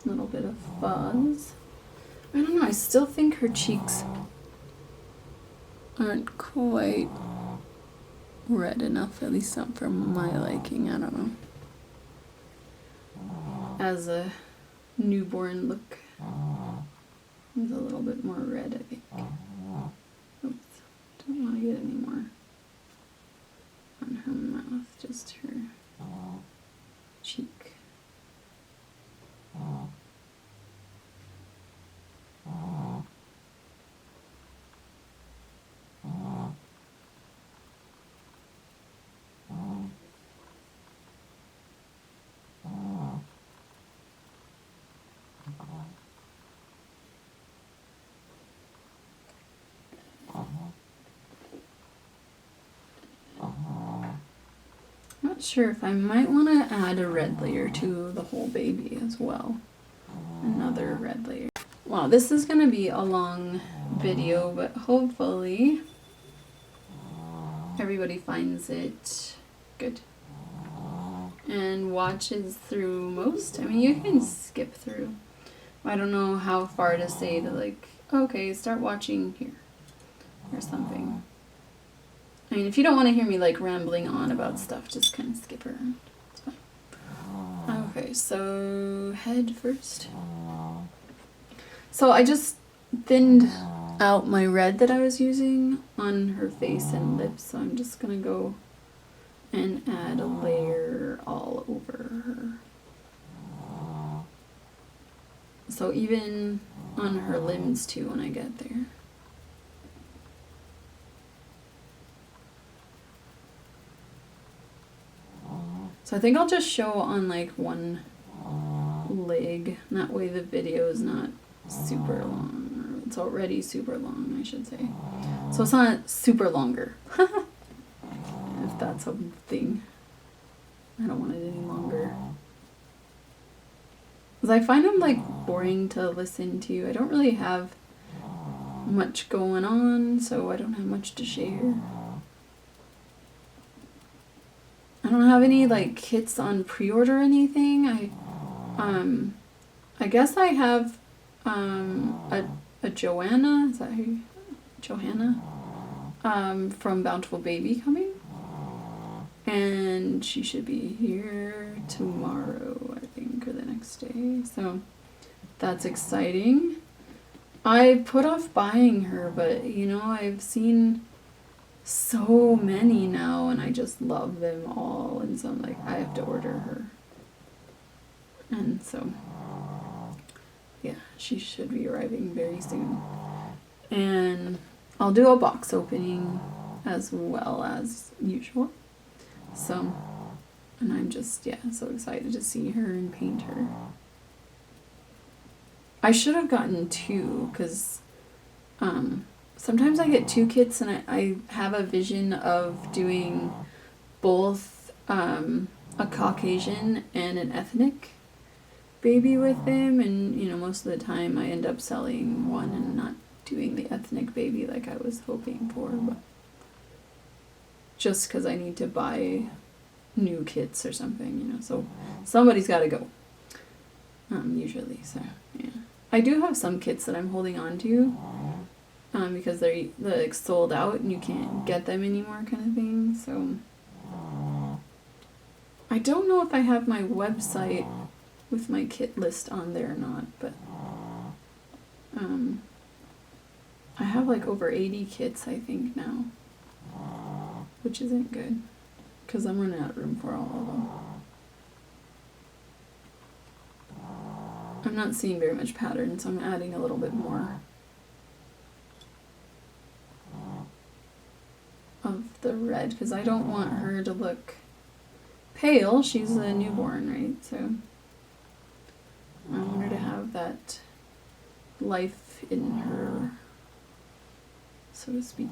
A little bit of fuzz. I don't know, I still think her cheeks aren't quite red enough, at least not for my liking. I don't know. As a newborn look, it's a little bit more red, I think. Oops, don't want to get any more on her mouth, just her cheek. not sure if I might want to add a red layer to the whole baby as well. Another red layer. Wow, this is going to be a long video, but hopefully everybody finds it good and watches through most. I mean, you can skip through. I don't know how far to say to, like, okay, start watching here or something. I mean, if you don't want to hear me like rambling on about stuff, just kind of skip around. It's fine. Okay, so head first. So I just thinned out my red that I was using on her face and lips, so I'm just gonna go and add a layer all over her. So even on her limbs too when I get there. So I think I'll just show on like one leg, and that way the video is not super long, or it's already super long, I should say. So it's not super longer, if that's a thing. I don't want it any longer. Because I find them like boring to listen to. I don't really have much going on, so I don't have much to share. I don't have any like kits on pre-order or anything. I guess I have a Joanna, is that who? Johanna? From Bountiful Baby coming. And she should be here tomorrow, I think, or the next day. So that's exciting. I put off buying her, but you know, I've seen so many now and I just love them all, and so I'm like, I have to order her. And so yeah, she should be arriving very soon. And I'll do a box opening as well as usual. So, and I'm just, yeah, so excited to see her and paint her. I should have gotten two, because sometimes I get two kits and I have a vision of doing both a Caucasian and an ethnic baby with them, and you know, most of the time I end up selling one and not doing the ethnic baby like I was hoping for, but just because I need to buy new kits or something, you know, so somebody's got to go, usually, so yeah. I do have some kits that I'm holding on to, because they're like sold out and you can't get them anymore kind of thing, so I don't know if I have my website with my kit list on there or not, but I have like over 80 kits I think now, which isn't good because I'm running out of room for all of them. I'm not seeing very much pattern, so I'm adding a little bit more of the red because I don't want her to look pale. She's a newborn, right? So I want her to have that life in her, so to speak.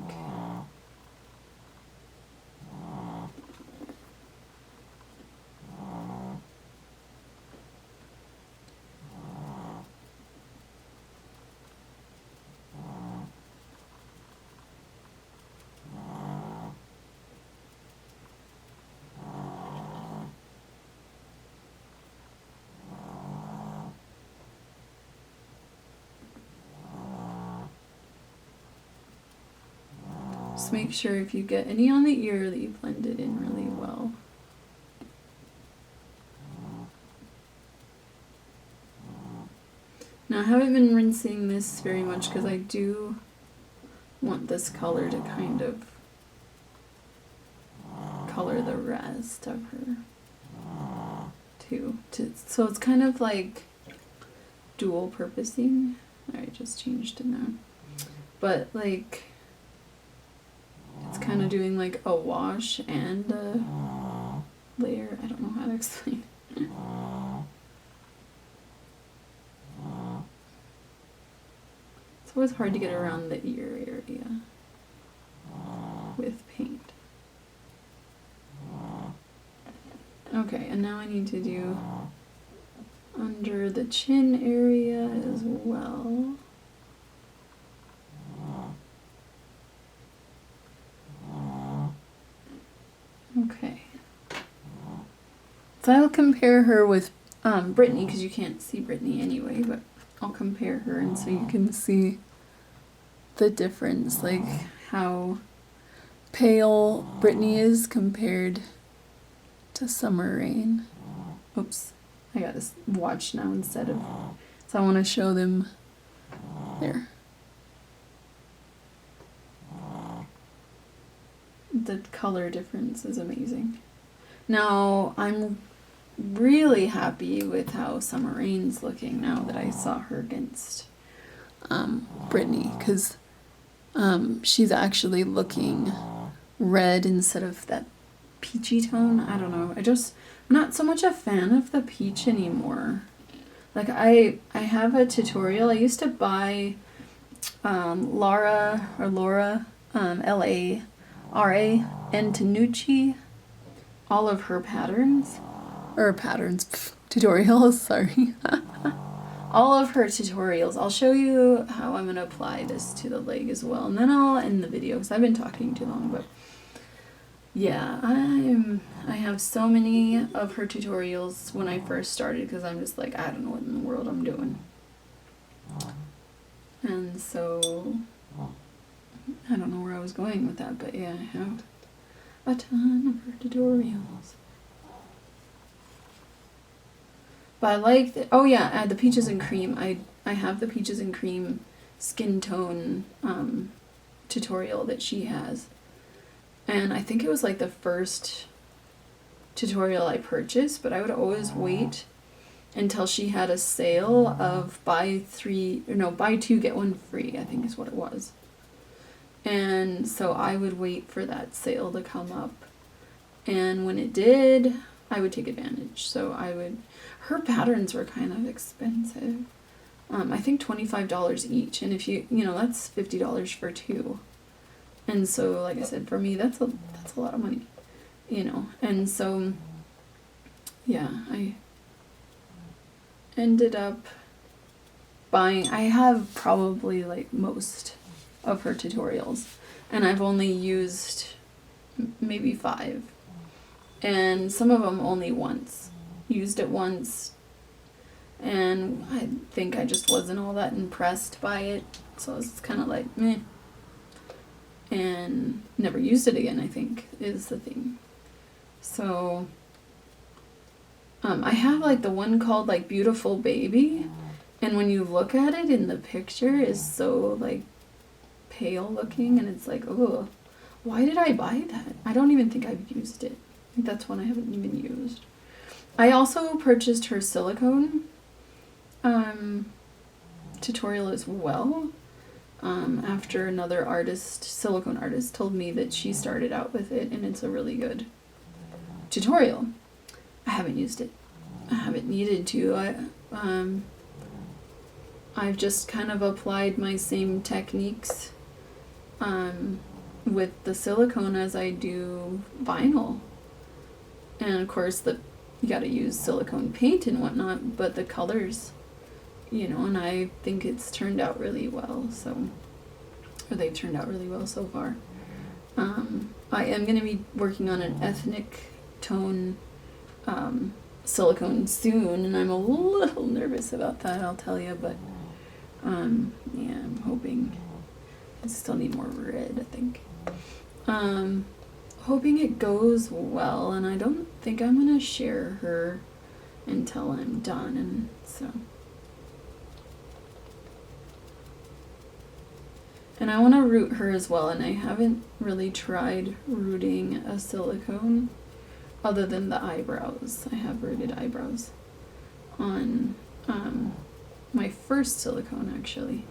Just make sure if you get any on the ear that you blend it in really well. Now I haven't been rinsing this very much because I do want this color to kind of color the rest of her too. So it's kind of like dual purposing. I just changed it now. But like, it's kind of doing like a wash and a layer. I don't know how to explain it. It's always hard to get around the ear area with paint. Okay, and now I need to do under the chin area as well. Okay. So I'll compare her with Brittany, because you can't see Brittany anyway, but I'll compare her and so you can see the difference, like how pale Brittany is compared to Summer Rain. Oops, I got this watch now instead of, so I want to show them there. The color difference is amazing. Now I'm really happy with how Summer Rain's looking now that I saw her against Brittany, because she's actually looking red instead of that peachy tone. I don't know. I'm not so much a fan of the peach anymore. Like I have a tutorial. I used to buy Laura L-A-R-A and Tanucci, all of her tutorials, sorry. All of her tutorials. I'll show you how I'm going to apply this to the leg as well, and then I'll end the video because I've been talking too long. But yeah, I have so many of her tutorials when I first started because I'm just like, I don't know what in the world I'm doing. And so I don't know where I was going with that, but yeah, I have a ton of her tutorials. But I like that. Oh yeah, the peaches and cream. I have the peaches and cream skin tone tutorial that she has. And I think it was like the first tutorial I purchased, but I would always wait until she had a sale of buy two get one free, I think is what it was. And so I would wait for that sale to come up. And when it did, I would take advantage. So her patterns were kind of expensive. I think $25 each. And if that's $50 for two. And so, like I said, for me, that's a lot of money, And so, yeah, I ended up buying, I have probably like most of her tutorials, and I've only used maybe 5. And some of them only once. Used it once, and I think I just wasn't all that impressed by it. So it's kind of like, meh. And never used it again, I think, is the thing. So I have like the one called like Beautiful Baby, and when you look at it in the picture is so like pale looking, and it's like, oh, why did I buy that? I don't even think I've used it. I think that's one I haven't even used. I also purchased her silicone tutorial as well. After another silicone artist told me that she started out with it and it's a really good tutorial. I haven't used it. I haven't needed to. I've just kind of applied my same techniques with the silicone as I do vinyl. And of course you gotta use silicone paint and whatnot, but the colors, and I think it's turned out really well, they've turned out really well so far. I am going to be working on an ethnic tone silicone soon, and I'm a little nervous about that, I'll tell you, but yeah, I'm hoping. I still need more red, I think. Hoping it goes well, and I don't think I'm going to share her until I'm done, and so. And I want to root her as well, and I haven't really tried rooting a silicone other than the eyebrows. I have rooted eyebrows on my first silicone, actually,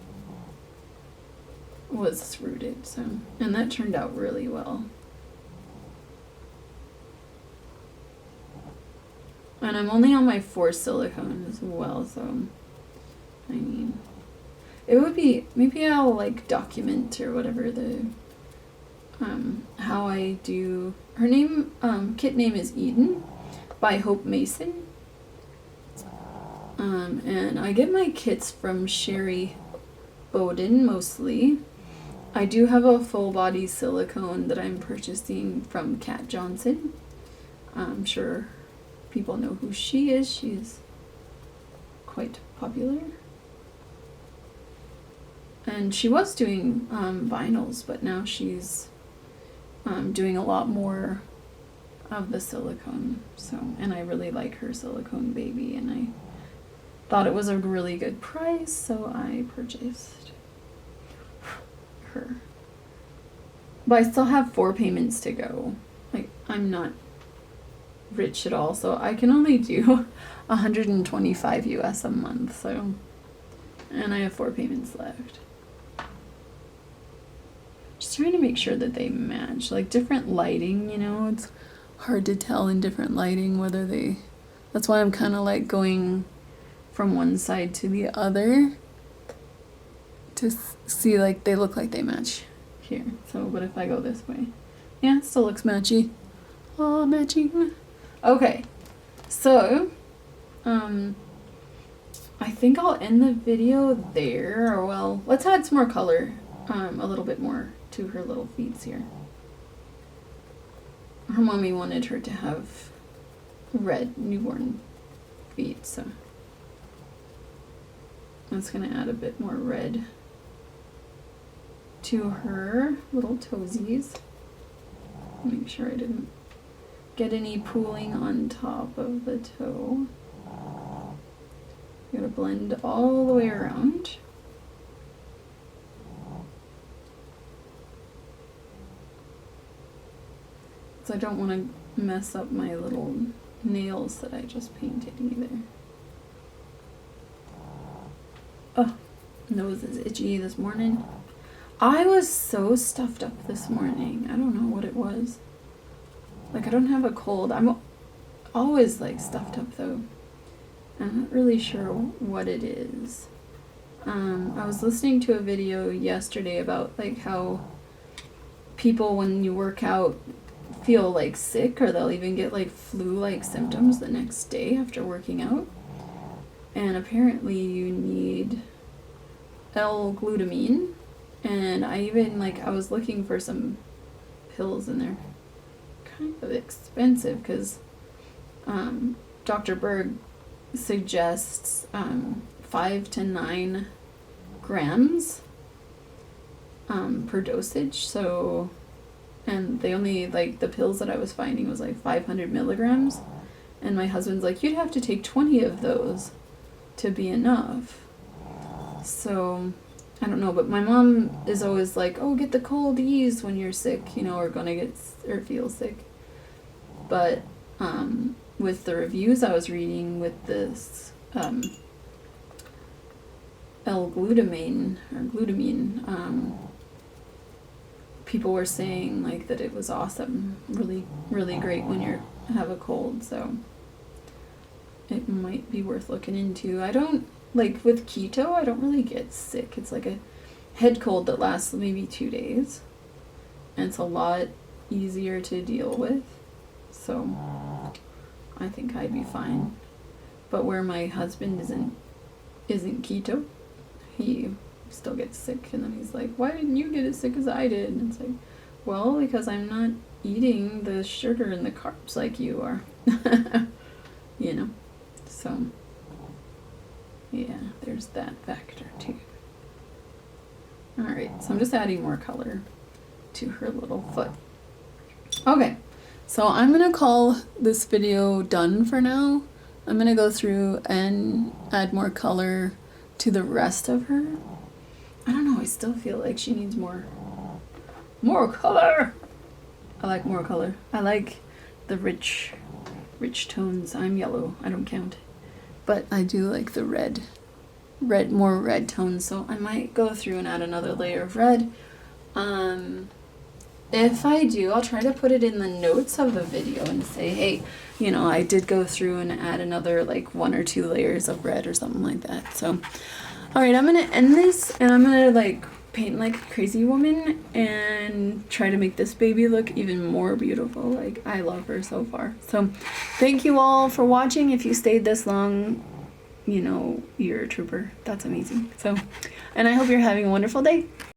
was rooted, and that turned out really well. And I'm only on my 4th silicone as well, so it would be, maybe I'll like document or whatever the how I do. Her name, kit name is Eden, by Hope Mason. And I get my kits from Sherry Bowden mostly. I do have a full body silicone that I'm purchasing from Kat Johnson. I'm sure people know who she is. She's quite popular. And she was doing vinyls, but now she's doing a lot more of the silicone. So, and I really like her silicone baby, and I thought it was a really good price, so I purchased her. But I still have 4 payments to go. Like, I'm not rich at all, so I can only do 125 US a month, so, and I have 4 payments left. Just trying to make sure that they match, like different lighting, you know, it's hard to tell in different lighting whether they, that's why I'm kind of like going from one side to the other to see like they look like they match here. So, but if I go this way, yeah, it still looks matchy. Oh, matching. Okay, so I think I'll end the video there, or well, let's add some more color, a little bit more to her little feet here. Her mommy wanted her to have red newborn feet, so that's gonna add a bit more red to her little toesies. Make sure I didn't get any pooling on top of the toe. You gotta blend all the way around. So I don't want to mess up my little nails that I just painted either. Oh, nose is itchy this morning. I was so stuffed up this morning. I don't know what it was. Like, I don't have a cold. I'm always like stuffed up though. I'm not really sure what it is. I was listening to a video yesterday about like how people, when you work out, feel like sick, or they'll even get like flu-like symptoms the next day after working out. And apparently you need L-glutamine. And I even I was looking for some pills, and they're kind of expensive because Dr. Berg suggests 5 to 9 grams per dosage. So, and they only, the pills that I was finding was 500 milligrams. And my husband's like, you'd have to take 20 of those to be enough. So, I don't know, but my mom is always like, oh, get the cold ease when you're sick, or gonna get, or feel sick. But, with the reviews I was reading with this, L-glutamine, or glutamine, people were saying, that it was awesome, really, really great when you have a cold, so it might be worth looking into. I don't, with keto, I don't really get sick. It's like a head cold that lasts maybe 2 days, and it's a lot easier to deal with, so I think I'd be fine. But where my husband isn't keto, he still gets sick, and then he's like, why didn't you get as sick as I did? And it's like, well, because I'm not eating the sugar and the carbs like you are. So yeah, there's that factor too. Alright, so I'm just adding more color to her little foot. Okay, so I'm gonna call this video done for now. I'm gonna go through and add more color to the rest of her. I don't know, I still feel like she needs more color. I like more color. I like the rich tones. I'm yellow, I don't count. But I do like the more red tones, so I might go through and add another layer of red. If I do, I'll try to put it in the notes of the video and say, hey, I did go through and add another 1 or 2 layers of red or something like that. So, alright, I'm gonna end this, and I'm gonna paint like a crazy woman and try to make this baby look even more beautiful. Like, I love her so far. So thank you all for watching. If you stayed this long, you know, you're a trooper. That's amazing. So, and I hope you're having a wonderful day.